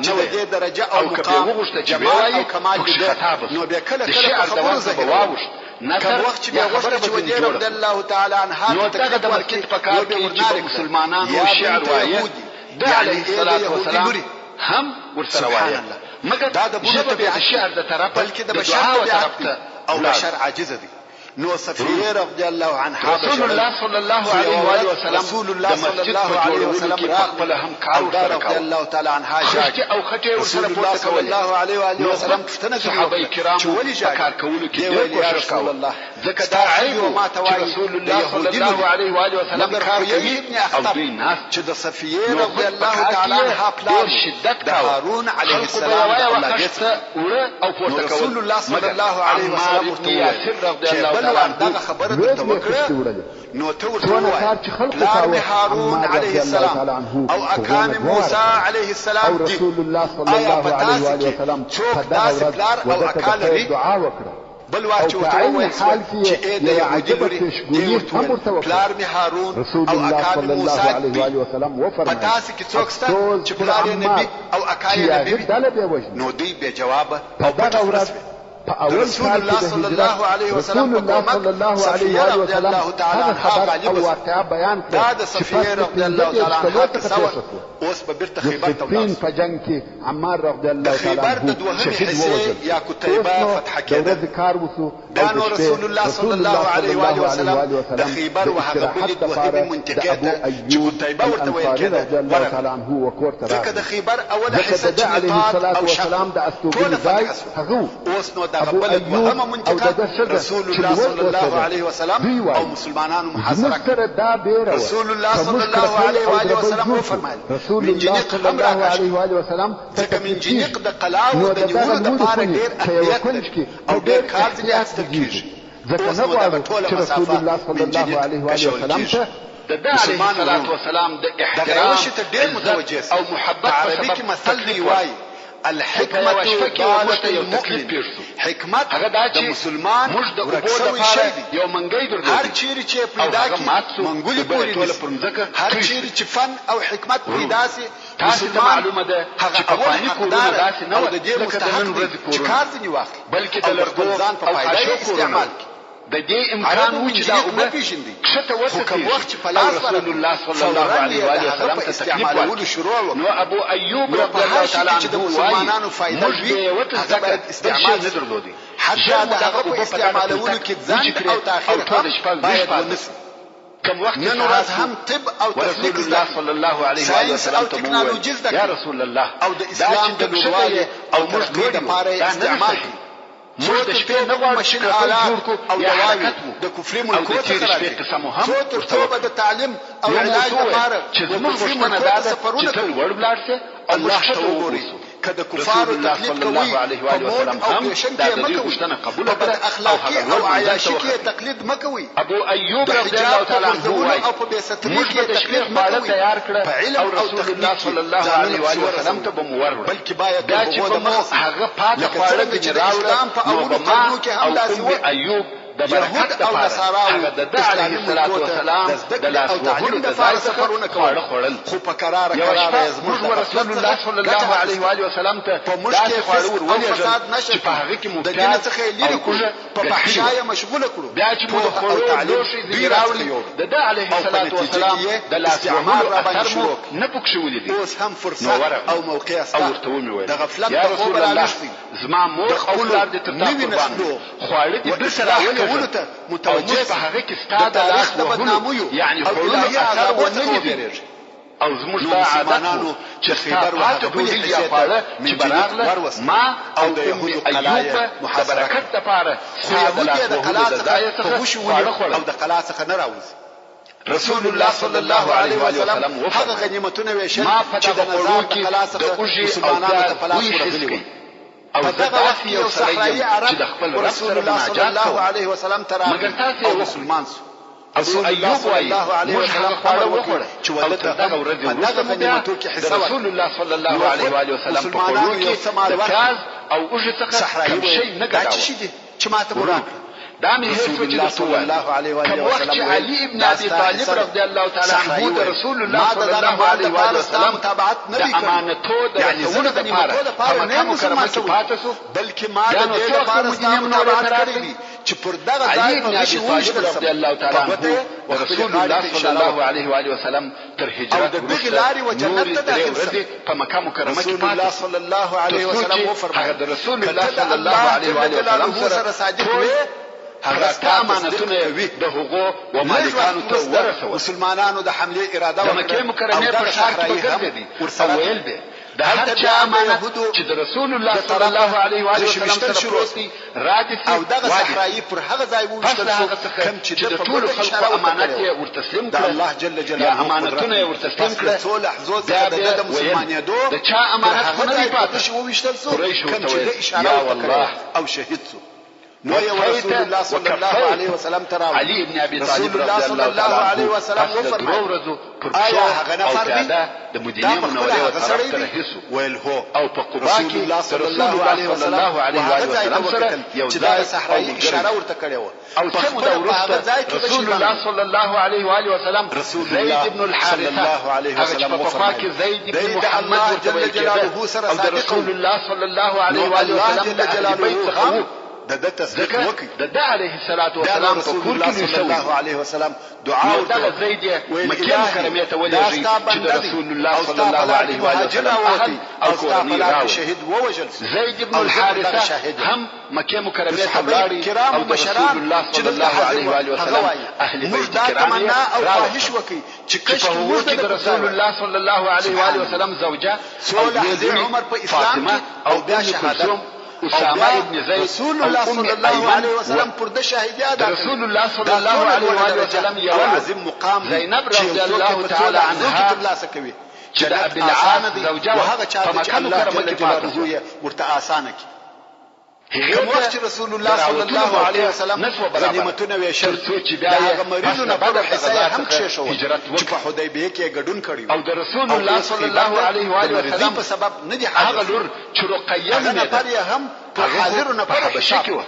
چې د درجه او مقام جمال او کمال دې نو به کله کله په خبرو زهواوش نظر وخت چې خبره چې رضی الله تعالی عنها نو دغه د مسجد په کار کې چې مسلمانانو شعر وایي د علیه الصلاه والسلام هم ورسره وایي مگر دا د بوله شعر د طرف بلکې د بشر طرف او بشر عاجز دي نو صفیه رضی الله عنها رسول الله صلی الله علیه و آله وسلم رسول الله صلی الله علیه وسلم خپل هم کار رضی الله تعالی عنها جاج او خټه ورسره پورته صلی الله علیه و آله وسلم فتنه صحابه کرام کار کولو کې ډېر کوشش کاوه ځکه دا عیب ما رسول الله صلی الله علیه و آله وسلم کار کوي او دوی ناس چې د صفیه رضی الله تعالی عنها پلان شدت هارون علیه السلام او پورته کول رسول الله صلی الله علیه وسلم رضی الله دغه خبره ته وکړه نو ته ورته وایي هارون علیه السلام او اکان موسی علیه السلام دي آیا پتاس کې څوک داسې پلار او اکان لري بل واچو ته وایي چې اې د یهودي لري دی ورته پلار می هارون او اکان موسی دي پتاس کې څوک ست چې پلار نبی او اکان نبی نو دی به جواب او پټ رسول الله صلی الله علیه وسلم صلی الله علیه و وسلم هغه خبر او واقعا بیان کړ دا د صفیه رضی الله تعالی عنها اوس په بیرته خیبر ته ولاړ په جنگ کې عمار رضی الله تعالی عنہ شهید ووجه یا کتیبه فتح کړه کار وسو دا نو رسول الله صلی الله علیه و وسلم د خیبر وهغه بل دوه منطقه ته چې کتیبه ورته ویل کېده الله تعالی عنہ وکورته ځکه د خیبر اوله حصه چې علیه السلام د استوګل ځای هغه اوس نو دغه بل وهمه منطقه رسول الله صلی الله علیه وسلم او مسلمانانو محاصره کړه رسول الله صلی الله علیه و آله وسلم فرمایل رسول الله صلی الله علیه و آله وسلم ځکه من جنیق د قلاو د نیولو لپاره ډېر اهمیت او ډېر کار ځینې استل کېږي ځکه نه غواړو چې رسول الله صلی الله علیه و وسلم ته د علیه الصلاة والسلام د احترام او محبت عربي کې مثل دی وایي الحکمت ضالة المؤمن حکمت د مسلمان ورکسوی شی دی یو منګی درلودی هر چیرې چې پیدا کی منګولې پورې نیسي هر چیرې چې فن او حکمت پیدا سي تاسو ته معلومه ده چې په فاني کورونو داسې نه د دې مستحق دی چې کار ځنې واخلي بلکې د لرګو ځان په فایده استعمال د دې امکان و چې دا اوبه کښته وساتي رسول الله صلی الله علیه و وسلم ته تکلیف ورکړي نو ابو ایوب رضی الله تعالی عنه وایي موږ د یو ځکه استعمال نه درلودي حتی د هغه په استعمالولو کې ځان او تاخير باید ونسي كم وقت نن ورځ هم طب او تخنیک الله صلی الله علیه و وسلم ته وویل یا رسول الله او د اسلام د نورواله او ترقی لپاره استعمال موږ د شپې نه غواړو ماشين آلات او دواوی د کفري ملکو څخه راځي څو تر توبه د تعلیم او علاج لپاره چې زموږ غوښتنه ده چې تل وړ بلاړ شي الله ته وګوري کله کفارو تکلیف کوي او وسلم هم د دې غوښتنه قبول کړه اخلاقی او عیاشی کې تقلید مکوي ابو ایوب رضی الله تعالی عنه وایي او په بیستری کې تقلید مکوي تیار کړه او رسول الله صلی الله علیه و سلم ته بمور بلکې باید دا چې په هغه پاته خواړه د اسلام په اولو قرنو کې هم داسې و ایوب د برکت او نصاراو د علیه الصلاة والسلام د لاس وهلو د ځای سفرونه خوړل خو په قرار زموږ رسول الله صلی الله علیه و وسلم ته داسې خواړه ورولېږل چې په هغه کې د دین څخه لرې کړو په فحشای مشغوله کړو بیا چې موږ خوړو لوښي ځینې راوړي د علیه الصلاة والسلام د لاس وهلو اثر مو نه پکښې ولیدي اوس هم فرصت او موقع او ورته ومې ویل یا رسول الله زما مور او پلار دې تر تا قربان خواړه دې بیرته راولېږل ته متوجه په هغه کې ستاد لاس وهلو یعنی خورلو اثر ونه لري او زموږ دا عادت چې خیبر وهغه بلې یا خواړه چې براغله ما او د یهودو قلایه د برکت لپاره ستاد لاس وهلو د ځای څخه خواړه او د قلا څخه نه راوځي رسول الله صلی الله علیه و سلم هغه غنیمتونه ویشل چې د نظام د قلا څخه مسلمانانو ته پلاس ورغلي او دغه وخت یو صحرایي عرب چې د خپل رسول الله صلی الله علیه وسلم تر مگر تاسو مسلمان سو ابو ایوب وایي موږ هغه خواړه وخوړه چې ولته دغه ورځ دغه غنیمتو کې حصہ رسول الله صلی الله علیه وسلم په خوړو کې د پیاز او اوږه څخه صحرایي شی نه دا څه دي چې ماته مراد دا مې هیڅ چې صلی الله علیه و وسلم علي ابن ابي طالب رضی الله تعالی عنه د رسول الله صلی الله علیه و وسلم متابعت نه د امانتو د رسول لپاره په مکه مکرمه کې پاتې شو بلکې ما د دې لپاره اسلام متابعت کړی چې پر دغه ځای په نشي طالب رضی الله تعالی عنه رسول الله صلی الله علیه و وسلم تر هجرت وروسته و جنت ته داخل په مکه مکرمه کې پاتې صلی الله علیه وسلم فرمایي رسول الله صلی الله علیه و وسلم سره صادق هغه امانتونه د حقوق و مالکانو ته ورسول مسلمانانو د حمله اراده وکړه مکه مکرمه پر شرط وګرځېدي ورسره ویل به د هر چا امانت چې د رسول الله صلی الله علیه و وسلم سره پروت دي راتسي او دغه صحرایي پر هغه ځای وشتل کوم چې د ټول خلکو امانت یې ورتسلیم کړ الله جل جلاله امانتونه یې ورتسلیم کړ ټول لحظو څخه د مسلمانېدو د چا امانت خو نه پاتې شو وشتل سو کوم چې د اشاره وکړه او شهید سو نو رسول الله صلی الله علیه وسلم تراو علي ابن ابي طالب رضی الله علیه وسلم وفرمایي آیا هغه نفر دی د مدینه منوره طرف ته رهیسو ویل هو او په قباء کې رسول الله صلی الله علیه وسلم سره یو ځای صحرایي اشاره ورته کړې و او څنګه دا ورسته رسول الله صلی الله علیه وسلم زید ابن الحارثه هغه په پخوا کې زید ابن محمد جل جلاله سره او رسول الله صلی الله علیه وسلم د جلاله د تصدیق وکي د علیه الصلاة والسلام په کور کې صلی الله علیه وسلم دعا او د زید مکه مکرمه ته ولېږي چې رسول الله صلی الله علیه وسلم او قرآن شهید ووجل زید ابن الحارثه هم مکه مکرمه ته ولاړ او رسول الله صلی الله علیه وسلم اهل بیت کرام او خواهش وکي چې کښ موږ د رسول الله صلی الله علیه وسلم زوجه او عمر په اسلام او بیا شهادت اسامه ابن زید رسول الله صلی الله علیه وسلم پر د شهیدی ادا رسول الله صلی الله علیه وسلم یو عظیم مقام زینب رضی الله تعالی عنها ترلاسه کوي چې د ابي العاص زوجه وهغه چا په مکه مکرمه کې پاتې ورته آسانه کی کوم وخت چې رسول الله صلی الله علیه وسلم غنیمتونه ویشل د هغه مریضو نفر حصه هم کښېښول چې په حدیبیه کې ګډون کړی او د رسول الله صلی الله علیه و آله وسلم په سبب نه دی هغه لور چې رقیه نفر هم په حاضر نفر حبشه کې و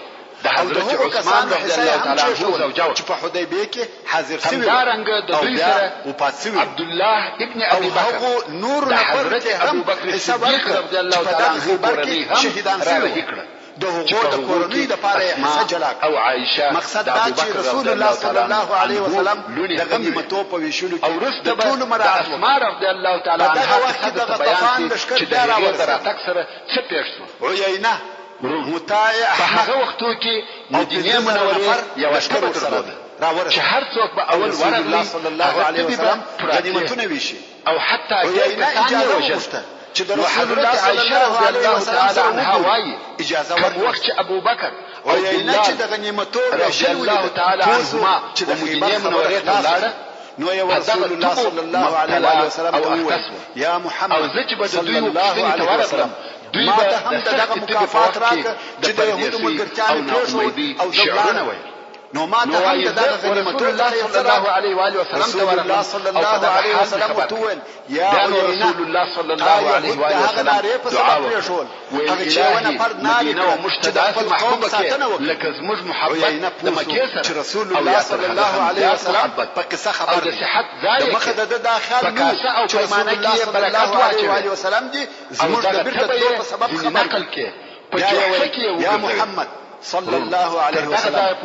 د حضرت عثمان رضی الله تعالی عنه زوجو چې په حدیبیه کې حاضر شوی همدارنګ د دوی سره وفات شوی عبد الله ابن ابي بکر نور نفر کې هم صدیق رضی الله تعالی عنه هم شهیدان شوی د هغو د کورنۍ د پاره حصہ جلا او عائشه مقصد دا چې رسول الله صلی الله علیه وسلم د غنیمتو په ویشلو کې او رسته ټول مراعات اسماء رضی الله تعالی عنها د بیان چې د هغه دراتک سره څه پیښ شو عینه متایع په هغه وختو کې مدینه منوره یو شپه درلوده چې هر څوک به اول ورغلی صلی الله علیه وسلم غنیمتونه ویشي او حتی اجازه وشته چې د رسول الله صلی الله علیه وسلم عنها وايي اجازه ورکړه وخت ابو بکر او بلال چې د غنیمتو رضی الله تعالی عنهما چې د مدینه منوره ته لاړه نو یو رسول الله صلی الله علیه وسلم او یا محمد او زه چې به دوی وکړي ورسلم دوی ما ته هم دغه مکافات راکړه چې د یهودو ملګرتیانو پرېښود او شعرونه وایي نو ما ته هم دغه غنیمتو الله صلی الله علیه و آله وسلم ته ورغله صلی الله علیه وسلم وتول یا رسول الله صلی الله علیه و آله وسلم دعا وکړه هغه چې ونه فرد ناری نو مشتدات محبوبه کې لکه زموږ محبت د مکه چې رسول الله صلی الله علیه وسلم په قصه خبر د صحت ځای مخه د داخل نو چې رسول الله صلی الله علیه و آله وسلم دي زموږ د بیرته په سبب خبر نقل کې په جوړه کې یا محمد صلی الله علیه وسلم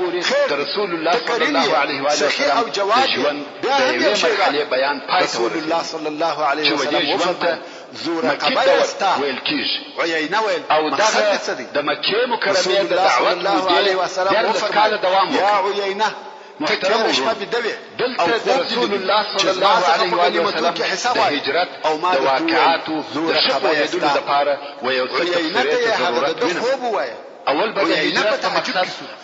د رسول الله صلی الله علیه و آله وسلم او جواب بیا هم مرحله بیان پای رسول الله صلی الله علیه وسلم وفرمایل زور قبایل استا ویل کیږي عینه ویل او دغه د مکه مکرمه د دعوت الله علیه وسلم وفرمایل دوام یا عینه محترم شپه بدوي دلته د رسول الله صلی الله علیه و آله وسلم د هجرت او ما د واقعاتو د شپه د لپاره و یو څه ضرورت اول به د هجرت مقصد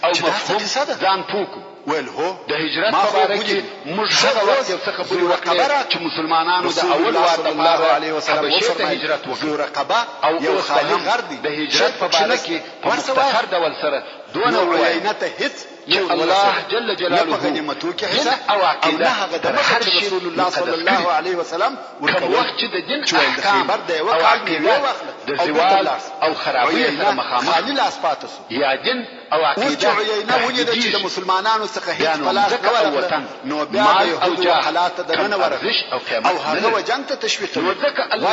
او مفهوم ځان پوکو ویل هو د هجرت په اړه کې موږ هغه وخت یو څه خبرې وکړې چې مسلمانانو د اول وار د الله علیه وسلم ته هجرت وکړه رقبه او یو خالي غردي د هجرت په اړه کې په مختصر ډول سره دونه وینته هیڅ الله جل جلاله غنیمتو کې حصہ او عقیده هغه د رسول الله صلی الله علیه وسلم کوم وخت چې د دین احکام او عقیده د زوال او خرابۍ سره مخامخ خالي لاس پاتسو یا دین او عقیده او ولید چې د مسلمانانو څخه هیڅ فلاح نه وطن نو بیا د یهودو حالات د نه ورغ او هغه جنگ ته تشویق کوي الله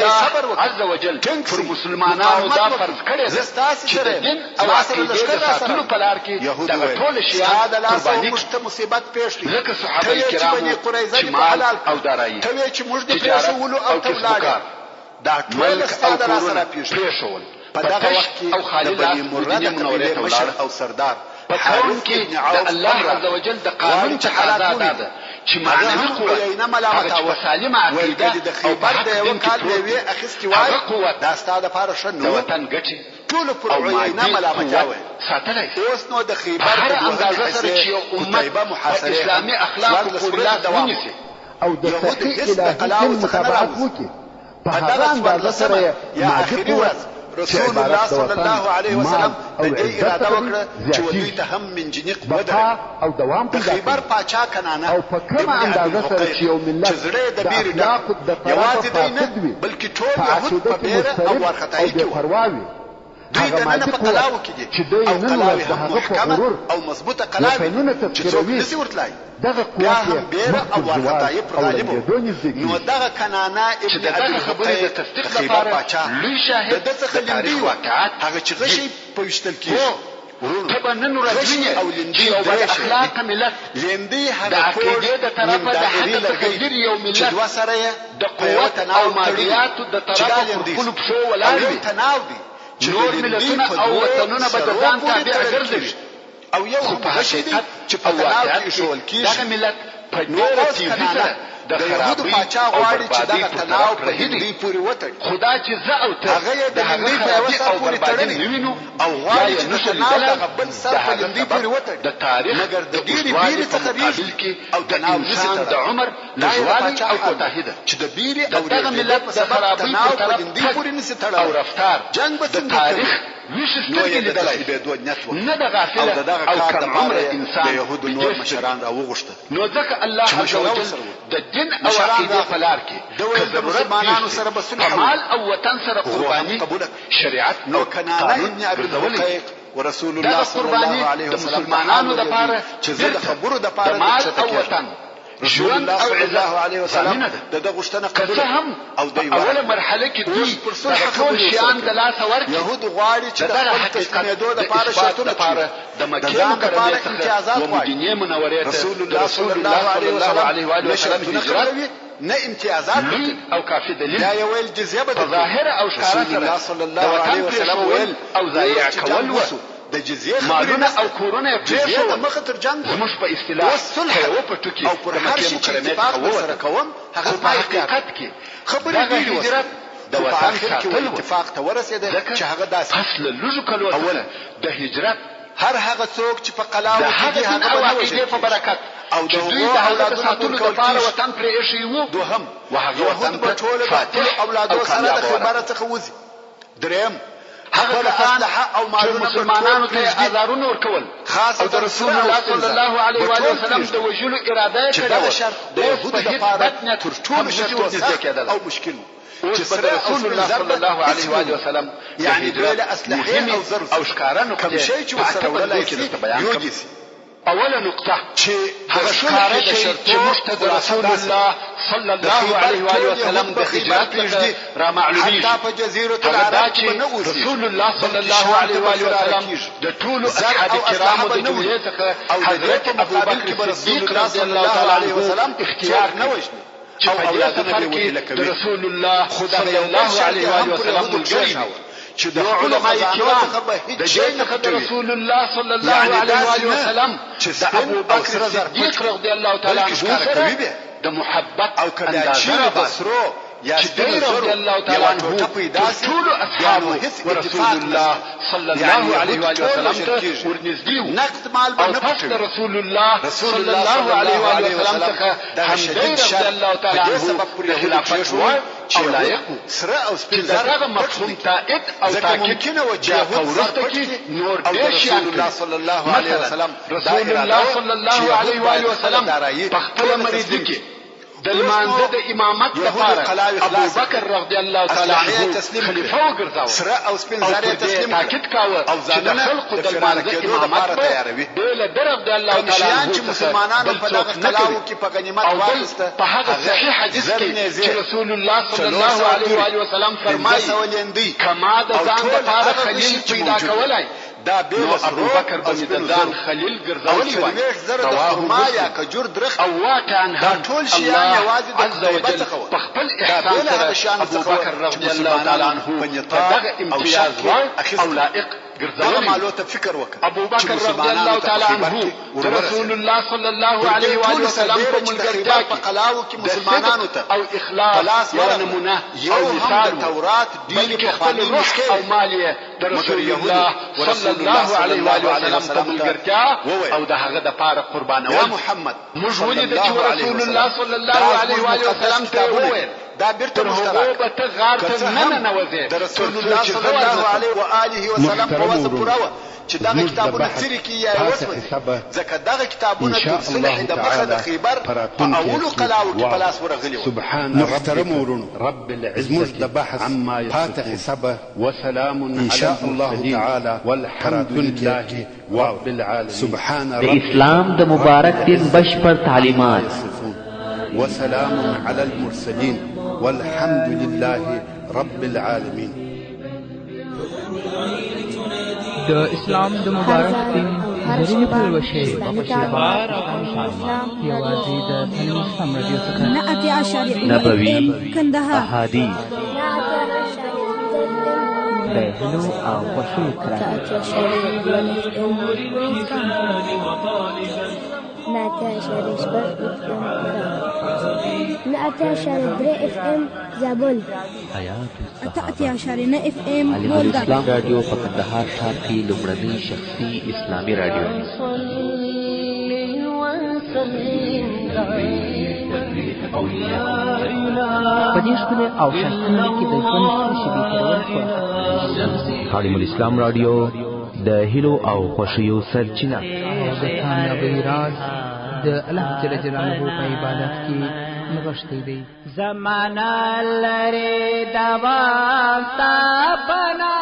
عز وجل پر مسلمانانو دا فرض کړی چې د دین او عقیده د ساتلو په لار کې د ټول شیان قرباني مصیبت پیښ کړي لکه صحابه کرامو چې مال او دارایی ته چې موږ د پیښولو او تولاړ دا ټول ستاسو سره پیښ شول په دغه وخت کې او خالد مدینه منوره مشر او سردار په کون کې د الله عز وجل د قانون تقاضا ده چې معنوي قوت هغه سالمه عقیده او برد یو کال دی اخیستی وای دا ستاسو لپاره شنو د وطن ګټي ټول پر عینه ملامت وای ساتلای اوس نو د خیبر د اندازه سره چې امت اسلامي اخلاق او قرآن ونیسي او د صحیح الهي متابعت وکړي په هغه اندازه سره یا اخري رسول الله صلی الله علیه وسلم د دې اراده وکړه چې دوی ته هم من جنیق ودرې او دوام د خیبر پاچا کنانه او په کومه اندازه سره چې یو ملت چې زړه د بیر یوازې دی نه بلکې ټول یهود په بیره او ورختای کې پرواوي دوی د نن په قلاو کې دي او قلاوي هم محکمه او مضبوطه قلاوي چې څوک نسی ورتلای دغه قوت بیره او ورختای پر غالبو نو دغه کنانه ابن ابي خبرې د تصدیق لپاره لوی شاهد د څه خلندي واقعات هغه چې غشي پوښتل کیږي طبعا نن ورځ او لندي او اخلاق ملت لندي د عقیده د طرفه د حد تقدیر یو ملت چې دوه سره د قوت او مادیات د طرفه پر خپل پښو ولاړ تناوبي نور ملتونه او وطنونه به د ځان تابع ګرځوي او یو په حقیقت چې په تناوب کې شول کیږي دغه ملت په ډېره تیزی سره د یهودو پاچا غواړي چې دغه تناو په هندي پورې وتړي خدا چې زه او ته هغه یې د هندي په یوه سر پورې تړلي او غواړي چې د تناو دغه بل سر په هندي پورې وتړي د تاریخ مګر د ډېرې بیرې څخه ریږي او تناو نشي تړلی د عمر لږوالي او کوتاهي ده چې د بیرې او دغه ملت په د سبب خرابۍ تناو په په طرف هندي پورې نشي تړلی او رفتار جنګ به د څنګه تاریخ کوي ویش نو یې سترګې د لیدلی تخریبېدو نیت وکړ نه د غافله او دغه او کار کم عمره دپاره انسان د یهودو نور مشران راوغوښته نو ځکه الله عز وجل د دین او عقیدې په لار کې که د مسلمانانو سره به صلح مال او وطن سره قرباني شریعت نو کنانه ابن ابي الحقيق ورسول الله صلى الله عليه وسلم مسلمانانو لپاره چې زه د خبرو د پاره مال او وطن رسول الله صلى الله عليه وسلم د غشتنه قبول او د اوله مرحله کې دوی ټول شیان د لاس ورکړي يهود غواړي چې د خپل تسمیدو د پاره شرطونه لپاره د مکې مکرمه څخه و مدینه منوره ته رسول الله صلى الله عليه وسلم هجرت نه امتیازات او کافي دلیل دا یو ول جزیه به ظاهر او ښکارا رسول الله صلى الله عليه وسلم ویل او ضایع کول د جزیه مالونه او کورونه جزیه د مخ تر جنگ زموږ په اصطلاح او په ټکی او پر هر شي چې اتفاق سره کوم هغه په حقیقت کې خبرې دی هجرت د وطن ساتل اتفاق ته ورسېده چې هغه داسې فصل لږ کلو اوله د هجرت هر هغه څوک چې په قلاو کې هغه عقیده په برکت او د دوی د اولادونو ساتلو لپاره وطن پرې ایښی وو دوهم وهغه وطن په ټوله خپل اولادو سره د خبره څخه وځي دریم هغه کسان او مسلمانانو ته آزارونه ورکول خاص د رسول الله صلی الله علیه و سلم د وجلو اراده کړې د يهودو لپاره تر ټولو شرط او مشکل چې رسول الله صلی الله علیه و سلم یعنی دوی اسلحه او زر او ښکارانو کوم شی چې وسره ولای کې بیان کوي اوله نقطه چې هغه ښکارا چې مشتد رسول الله صلی الله علیه و سلم د هجرت را معلومی حتی په جزیره العرب کې نه اوسي رسول الله صلی الله علیه و سلم د ټول اصحاب کرامو د جملې څخه حضرت ابوبکر صدیق رضی الله تعالی علیه وسلم اختیار نه وشني چې په دې سفر کې د رسول الله صلی الله علیه و سلم ملګری چې د علماء کرام د دې څخه د رسول الله صلی الله علیه و سلم د ابو بکر صدیق رضی الله تعالی عنه سره د محبت او اندازه بصرو چې دې رضی الله تعالی عنه ټول اصحاب رسول الله صلی الله علیه و سلم ته ورنږدې وو نقد مال باندې رسول الله صلی الله علیه و سلم څخه حمد رضی الله تعالی عنه د خلافت او لایق سره او سپینځره مفهوم تائید او تاکید یا تورث کې نور ډیر شیان الله صلی الله علیه وسلم رسول الله صلی الله علیه و سلم په خپل مریض کې د لمانځه د امامت لپاره ابو بکر رضی الله تعالی عنه خلیفہ وګرځاو سره او سپینځره تسلیم تاکید کاوه چې د خلقو د لمانځه امامت تیاروي بل درغ د الله تعالی عنه چې مسلمانانو په دغه قلاو کې په غنیمت واخیسته په هغه صحیح حدیث کې چې رسول الله صلی الله علیه و سلم فرمایي کما د ځان لپاره خلیل پیدا کولای دا بیل ابو بکر بن ددان خلیل ګرځولي وای رواه یا کجور درخت او واقعا دا ټول شیان یوازې د خدای په خپل احسان سره ابو بکر رضی الله تعالی عنه دغه امتیاز او لائق ګرځولي معلومه فکر وکړه ابو بکر رضی الله تعالی عنه رسول الله صلی الله علیه و سلم په ملګرتیا په قلاو کې مسلمانانو ته او اخلاص یو نمونه او مثال تورات دین په خپل روح او مالیه د رسول الله صلی الله علیه و سلم په ملګرتیا او د هغه د پاره قربانول یا محمد موږ ولید چې رسول الله صلی الله علیه و سلم ته وویل دا بیرته مشترک ته غار ته نه نوځي د رسول الله صلی الله علیه و آله و سلم په وسه پوراوه چې دا کتابونه سری کې یا وسوي ځکه دا کتابونه د صلح د مخه د خیبر په اولو قلاو کې پلاس ورغلي محترم ورونو رب العزة د بحث عما فاتح حسابه وسلام ان شاء الله تعالى والحمد لله رب العالمين سبحان رب اسلام د مبارک دین بشپړ تعلیمات وسلام على المرسلين والحمد لله رب العالمين. د اسلام د مبارک دین زرینې پلوشې یوازې د تعلیم اسلام رادیو څخه نبوي احادیث د هلو او خوښیو کرامت FM زابل حیات FM علم الاسلام رادیو په کندهار ښار کې لومړنی شخصي اسلامي رادیو په دې ښکلي او ښایسته کې د ژوند څو شېبې تېرول علم الاسلام رادیو د هیلو او خوښیو سرچینه د کامیابۍ راز د الله جل جلاله په عبادت کې نغښتی دی زمانہ لري دوام تا بنا